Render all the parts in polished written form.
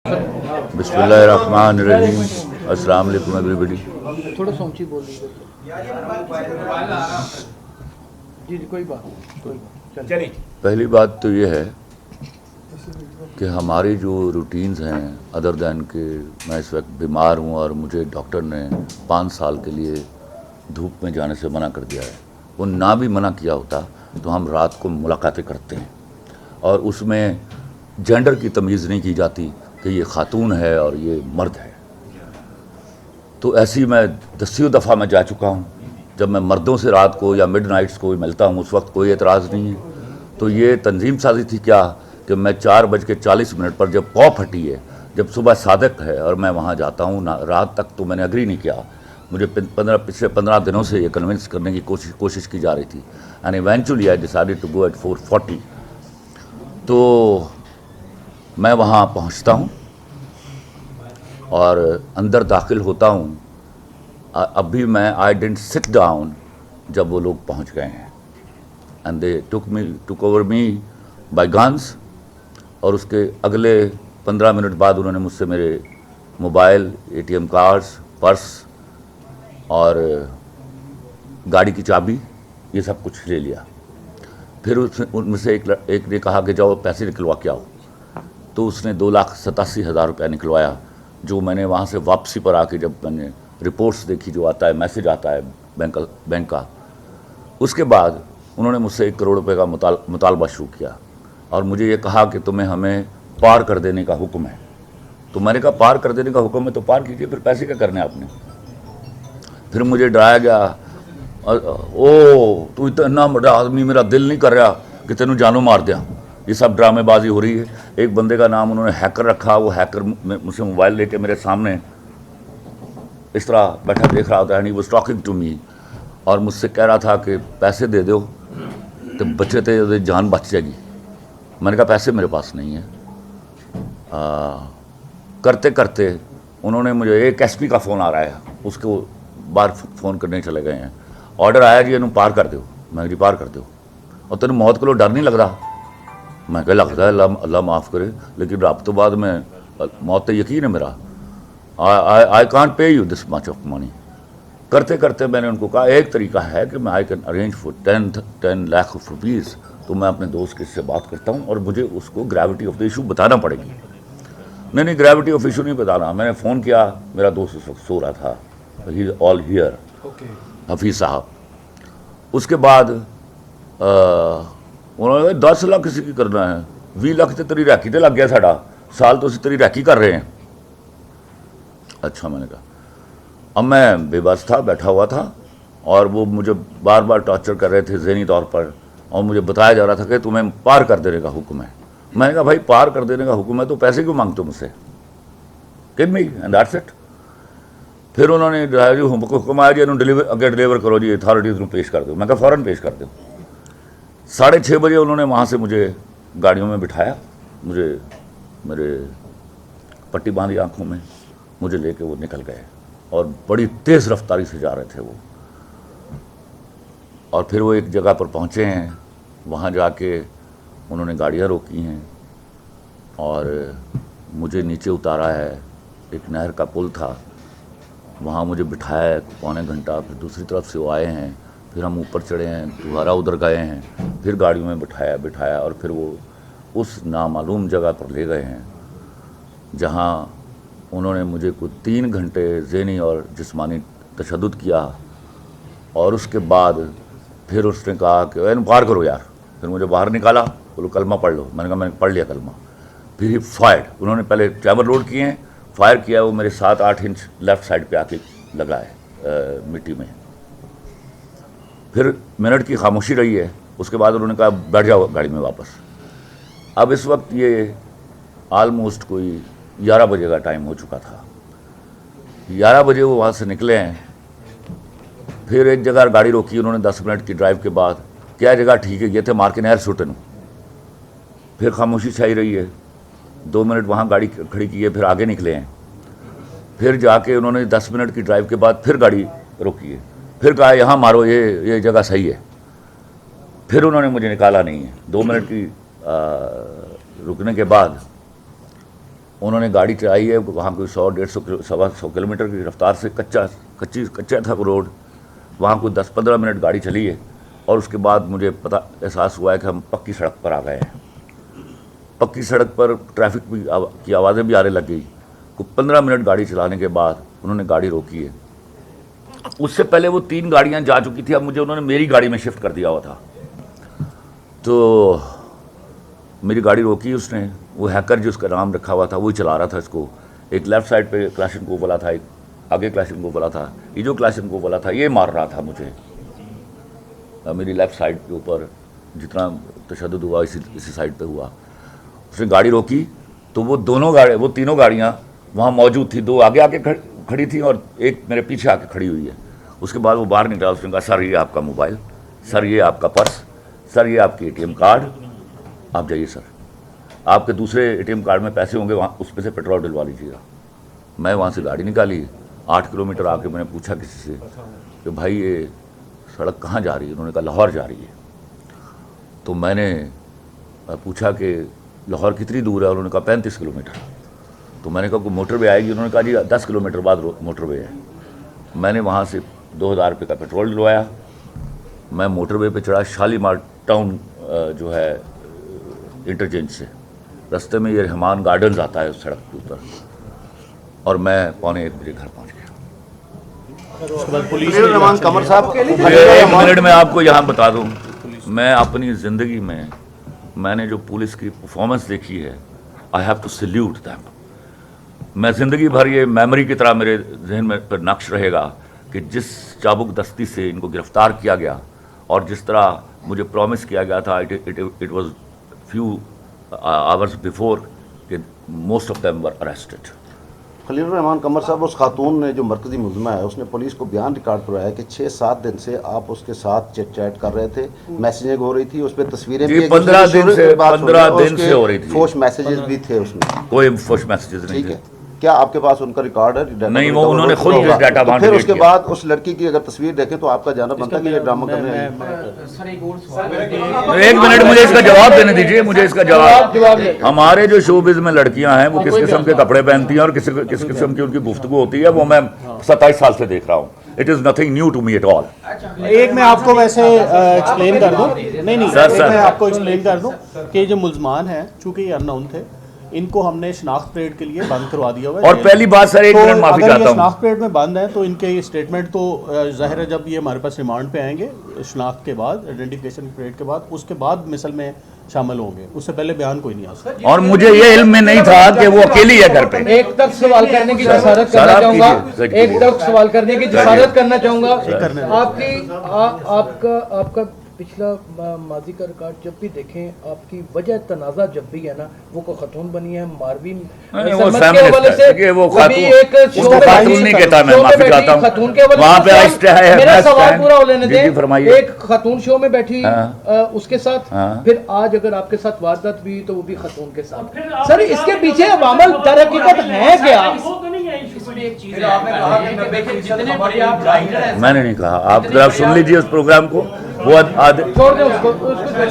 बिस्मिल्लाहिर्रहमानिर्रहीम। अस्सलाम वालेकुम एवरीबॉडी। थोड़ा सा ऊंची बोल दीजिए। जी कोई बात चलिए। पहली बात तो ये है कि हमारी जो रूटीन्स हैं अदर दैन कि मैं इस वक्त बीमार हूँ और मुझे डॉक्टर ने 5 साल के लिए धूप में जाने से मना कर दिया है। वो ना भी मना किया होता तो हम रात को मुलाकातें करते हैं और उसमें जेंडर की तमीज़ नहीं की जाती कि ये खातून है और ये मर्द है। तो ऐसी मैं 10वीं दफ़ा मैं जा चुका हूँ। जब मैं मर्दों से रात को या मिड नाइट्स को मिलता हूँ उस वक्त कोई एतराज़ नहीं है। तो ये तंजीम साजी थी क्या कि मैं 4:40 पर जब पौ फटी है, जब सुबह सादक है और मैं वहाँ जाता हूँ ना, रात तक तो मैंने एग्री नहीं किया। मुझे पिछले 15 दिनों से ये कन्विंस करने की कोशिश की जा रही थी and eventually I decided to go at 4:40। तो मैं वहाँ पहुँचता हूँ और अंदर दाखिल होता हूँ। अब भी मैं आई डिडंट सिट डाउन जब वो लोग पहुँच गए हैं and they took over me by guns. और उसके अगले 15 मिनट बाद उन्होंने मुझसे मेरे मोबाइल, ATM कार्ड्स, पर्स और गाड़ी की चाबी ये सब कुछ ले लिया। फिर उनमें से एक ने कहा कि जाओ पैसे निकलवा के आओ। तो उसने 2,87,000 रुपया निकलवाया, जो मैंने वहाँ से वापसी पर आके जब मैंने रिपोर्ट्स देखी, जो आता है मैसेज आता है बैंक का, उसके बाद उन्होंने मुझसे 1 करोड़ रुपए का मुतालबा शुरू किया और मुझे ये कहा कि तुम्हें हमें पार कर देने का हुक्म है। तो मैंने कहा पार कर देने का हुक्म है तो पार कीजिए, फिर पैसे क्या करने आपने। फिर मुझे डराया गया, ओ तू इतना बड़ा आदमी, मेरा दिल नहीं कर रहा कि तेनू जानों मार दिया। ये सब ड्रामेबाजी हो रही है। एक बंदे का नाम उन्होंने हैकर रखा, वो हैकर मुझसे मोबाइल लेके मेरे सामने इस तरह बैठा देख रहा होता है, he was talking to me और मुझसे कह रहा था कि पैसे दे दो तो बच्चे थे जान बच जाएगी। मैंने कहा पैसे मेरे पास नहीं है। करते करते उन्होंने मुझे, एक SP का फ़ोन आ रहा है, उसको बाहर फ़ोन करने चले गए हैं। ऑर्डर आया जी, इन्हू पार कर दो। मैं जी पार कर दो, और तेन मौत को डर नहीं लग रहा। मैं कह लगता है अल्लाह माफ़ करे, लेकिन रब तो बाद में मौत तो यकीन है मेरा। I can't pay you this much of money. करते करते मैंने उनको कहा एक तरीका है कि मैं I can arrange for 10 lakh of rupees. तो मैं अपने दोस्त के से बात करता हूँ और मुझे उसको ग्रेविटी ऑफ द इशू बताना पड़ेगी। नहीं ग्रेविटी ऑफ इशू नहीं बताना। मैंने फ़ोन किया, मेरा दोस्त उस वक्त सो रहा था, he is all here, Hafeez साहब। उसके बाद उन्होंने 10 लाख किसी की करना है, 20 लाख तो तेरी रैकी तो लग गया, साढ़ा साल तो तेरी रैकी कर रहे हैं। अच्छा, मैंने कहा। अब मैं बेबस था, बैठा हुआ था और वो मुझे बार बार टॉर्चर कर रहे थे ज़हनी तौर पर, और मुझे बताया जा रहा था कि तुम्हें पार कर देने का हुक्म है। मैंने कहा भाई पार कर देने का हुक्म है तो पैसे क्यों मांगते हो मुझसे, give me and that's it. फिर उन्होंने हुक्म आया जी डिलीवर करो जी, अथॉरिटीज़ को पेश कर दो। मैं कहा फ़ौरन पेश कर दो। 6:30 बजे उन्होंने वहाँ से मुझे गाड़ियों में बिठाया, मुझे मेरे पट्टी बांधी आँखों में, मुझे लेके वो निकल गए और बड़ी तेज़ रफ्तारी से जा रहे थे वो। और फिर वो एक जगह पर पहुँचे हैं, वहाँ जाके उन्होंने गाड़ियाँ रोकी हैं और मुझे नीचे उतारा है। एक नहर का पुल था, वहाँ मुझे बिठाया है 1.25 घंटा। फिर दूसरी तरफ से वो आए हैं, फिर हम ऊपर चढ़े हैं, दोबारा उधर गए हैं, फिर गाड़ियों में बिठाया और फिर वो उस नामालूम जगह पर ले गए हैं जहाँ उन्होंने मुझे कुछ 3 घंटे ज़हनी और जिस्मानी तशद्दुद किया। और उसके बाद फिर उसने कहा कि इन पार करो यार। फिर मुझे बाहर निकाला, बोलो कलमा पढ़ लो। मैंने कहा मैंने पढ़ लिया कलमा। फिर ही फायर्ड, उन्होंने पहले चैमर लोड किए हैं, फायर किया, वो मेरे 7-8 इंच लेफ़्ट साइड पे आके लगा है मिट्टी में। फिर मिनट की खामोशी रही है, उसके बाद उन्होंने कहा बैठ जाओ गाड़ी में वापस। अब इस वक्त ये आलमोस्ट कोई 11 बजे का टाइम हो चुका था। 11 बजे वो वहाँ से निकले हैं। फिर एक जगह गाड़ी रोकी उन्होंने 10 मिनट की ड्राइव के बाद। क्या जगह ठीक है, ये थे मार के नहर सुटन। फिर खामोशी छाई रही है। 2 मिनट वहाँ गाड़ी खड़ी की है, फिर आगे निकले हैं। फिर जाके उन्होंने 10 मिनट की ड्राइव के बाद फिर गाड़ी रोकी है, फिर कहा यहाँ मारो, ये जगह सही है। फिर उन्होंने मुझे निकाला नहीं है। 2 मिनट की रुकने के बाद انہوں نے گاڑی چلائی ہے وہاں کوئی 100-150 100 کلومیٹر کی رفتار سے، کچا تھا روڈ، وہاں کوئی 10-15 منٹ گاڑی چلی ہے، اور اس کے بعد مجھے احساس ہوا ہے کہ ہم پکی سڑک پر آ گئے ہیں۔ پکی سڑک پر ٹریفک کی آوازیں بھی آنے لگ گئی۔ کوئی 15 منٹ گاڑی چلانے کے بعد انہوں نے گاڑی روکی ہے۔ اس سے پہلے وہ 3 گاڑیاں جا چکی تھی، اب مجھے انہوں نے میری گاڑی میں شفٹ کر دیا ہوا تھا، تو میری گاڑی روکی اس نے۔ وہ ہیکر جو اس کا نام رکھا ہوا تھا وہی چلا رہا تھا اس کو، ایک لیفٹ سائڈ پہ کلاشنکوف والا تھا، ایک آگے کلاشنکوف والا تھا، یہ جو کلاشنکوف والا تھا یہ مار رہا تھا مجھے، میری لیفٹ سائڈ کے اوپر جتنا تشدد ہوا اسی سائڈ پہ ہوا۔ اس نے گاڑی روکی تو وہ تینوں گاڑیاں وہاں موجود تھی، 2 آگے کھڑی تھیں اور ایک میرے پیچھے آ کے کھڑی ہوئی ہے۔ اس کے بعد وہ باہر نکلا، اس نے کہا سر یہ آپ کا موبائل، سر یہ آپ کا پرس، سر یہ آپ کی ATM کارڈ، آپ جائیے سر، آپ کے دوسرے ATM کارڈ میں پیسے ہوں گے، وہاں اس پہ سے پیٹرول ڈلوا لیجیے گا۔ میں وہاں سے گاڑی نکالی، 8 کلومیٹر آ کے میں نے پوچھا کسی سے کہ بھائی یہ سڑک کہاں جا رہی ہے؟ انہوں نے کہا لاہور جا رہی ہے۔ تو میں نے پوچھا کہ لاہور کتنی دور ہے؟ انہوں نے کہا 35 کلومیٹر۔ تو میں نے کہا کوئی موٹر وے آئے گی؟ انہوں نے کہا جی 10 کلومیٹر بعد موٹر وے ہے۔ میں نے وہاں سے 2000 روپے کا پیٹرول ڈلوایا، میں موٹر وے پہ چڑھا، شالیمار ٹاؤن جو ہے انٹرچینج سے، رستے میں یہ رحمان گارڈنز آتا ہے اس سڑک کے اوپر، اور میں 1:45 بجے گھر پہنچ گیا۔ رحمان قمر صاحب، ایک منٹ میں آپ کو یہاں بتا دوں، میں اپنی زندگی میں نے جو پولیس کی پرفارمنس دیکھی ہے، I have to salute them. میں زندگی بھر یہ میموری کی طرح میرے ذہن میں پر نقش رہے گا کہ جس چابک دستی سے ان کو گرفتار کیا گیا اور جس طرح مجھے پرومس کیا گیا تھا، it was few hours before کہ most of them were arrested. Khalil ur-Rehman Qamar صاحب، اس خاتون نے جو مرکزی ملزمہ ہے اس نے پولیس کو بیان ریکارڈ کروایا کہ 6-7 دن سے آپ اس کے ساتھ چیٹ کر رہے تھے، میسیجنگ ہو رہی تھی، اس پہ تصویریں بھی 15 دن سے ہو رہی تھی، فوش میسیجز بھی تھے اس میں، کوئی فوش میسیجز نہیں تھے۔ کیا آپ کے پاس ان کا ریکارڈ ہے؟ نہیں، وہ انہوں نے خود ڈیٹا بانٹ پھر اس کے بعد اس لڑکی کی اگر تصویر دیکھیں تو آپ کا جانا بنتا ہے کہ یہ ڈرامہ کرنے آئی۔ ایک منٹ مجھے اس کا جواب دینے دیجیے، مجھے اس کا جواب۔ ہمارے جو شوبز میں لڑکیاں ہیں وہ کس قسم کے کپڑے پہنتی ہیں اور کس قسم کی ان کی گفتگو ہوتی ہے، وہ میں 27 سال سے دیکھ رہا ہوں۔ It is nothing new to me at all. ایک میں آپ کو ویسے ایکسپلین کر دوں، نہیں میں آپ کو ایکسپلین کر دوں کہ جو ملزمان ہیں چونکہ یہ ان نون تھے، ان کو ہم نے شناخت پریڈ کے لیے بند کروا دیا ہوا ہے۔ اور پہلی بات سر، ایک منٹ معافی چاہتا ہوں، شناخت پریڈ میں بند ہے تو ان کے اسٹیٹمنٹ تو ظاہر ہے جب یہ ہمارے پاس ریمانڈ پہ آئیں گے شناخت کے بعد، آئیڈینٹیفیکیشن پریڈ کے بعد، اس کے بعد مثل میں شامل ہوں گے، اس سے پہلے بیان کوئی نہیں آ سکتا۔ اور مجھے یہ علم میں نہیں تھا کہ وہ اکیلی ہے گھر پہ۔ ایک تک سوال کرنے کی جسارت کرنا چاہوں گا، ایک تک سوال کرنے کی جسارت کرنا چاہوں گا۔ آپ کا پچھلا ماضی کا ریکارڈ جب بھی دیکھیں، آپ کی وجہ تنازع جب بھی ہے نا، وہ کوئی خاتون بنی ہے، ماروین خاتون نہیں کہتا، میں معافی چاہتا ہوں، وہاں پہ میرا سوال پورا ہو لینے دیں۔ ایک خاتون شو میں بیٹھی اس کے ساتھ، پھر آج اگر آپ کے ساتھ واردات بھی تو وہ بھی خاتون کے ساتھ، سر اس کے پیچھے عوامل در حقیقت ہے کیا؟ میں نے نہیں کہا، آپ ذرا سن لیجیے اس پروگرام کو، وہ چھوڑ دیں اس کو،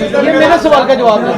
یہ میرے سوال کا جواب دیں۔